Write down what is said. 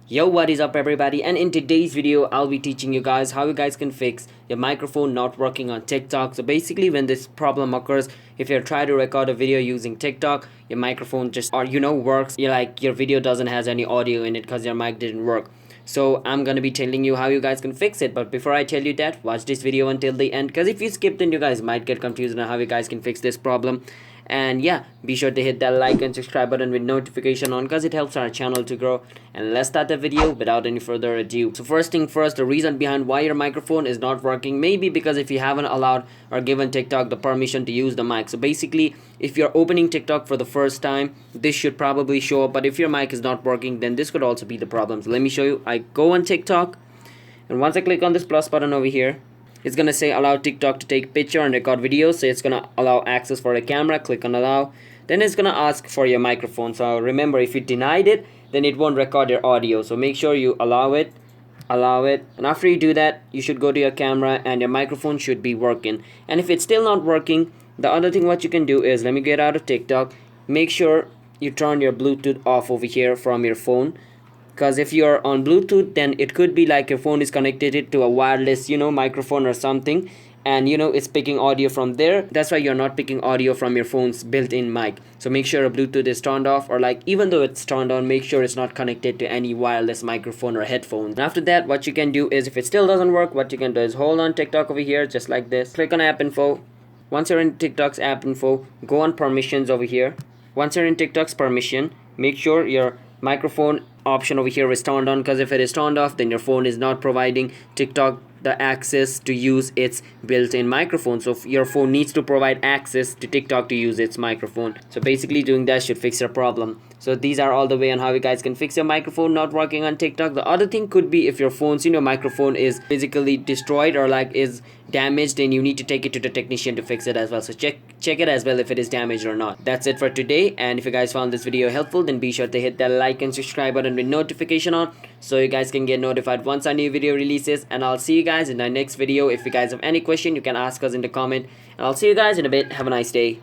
Yo, what is up everybody, and in today's video I'll be teaching you guys how you guys can fix your microphone not working on TikTok. So basically when this problem occurs, if you try to record a video using TikTok, your microphone just works, your video doesn't has any audio in it because your mic didn't work. So I'm gonna be telling you how you guys can fix it, but before I tell you that, watch this video until the end, because if you skip then you guys might get confused on how you guys can fix this problem. And yeah, be sure to hit that like and subscribe button with notification on, because it helps our channel to grow. And let's start the video without any further ado. So first thing first, the reason behind why your microphone is not working may be because if you haven't allowed or given TikTok the permission to use the mic. So basically, if you're opening TikTok for the first time, this should probably show up, but if your mic is not working, then this could also be the problem. So let me show you. I go on TikTok, and once I click on this plus button over here, it's gonna say allow TikTok to take picture and record videos. So it's gonna allow access for the camera. Click on allow. Then it's gonna ask for your microphone. So remember, if you denied it, then it won't record your audio. So make sure you allow it, and after you do that, you should go to your camera and your microphone should be working. And if it's still not working, the other thing what you can do is, let me get out of TikTok. Make sure you turn your Bluetooth off over here from your phone, because if you're on Bluetooth, then it could be like your phone is connected to a wireless microphone or something, and it's picking audio from there. That's why you're not picking audio from your phone's built-in mic. So make sure a Bluetooth is turned off, or like even though it's turned on, make sure it's not connected to any wireless microphone or headphones. And after that, what you can do is, if it still doesn't work, what you can do is hold on TikTok over here just like this, click on app info. Once you're in TikTok's app info, go on permissions over here. Once you're in TikTok's permission, make sure your microphone option over here is turned on, because if it is turned off, then your phone is not providing TikTok the access to use its built-in microphone. So your phone needs to provide access to TikTok to use its microphone. So basically doing that should fix your problem. So these are all the way on how you guys can fix your microphone not working on TikTok. The other thing could be if your phone's microphone is physically destroyed or like is damaged, and you need to take it to the technician to fix it as well. So check it as well if it is damaged or not. That's it for today, and if you guys found this video helpful, then be sure to hit that like and subscribe button with notification on, so you guys can get notified once our new video releases. And I'll see you guys in our next video. If you guys have any question, you can ask us in the comment, and I'll see you guys in a bit. Have a nice day.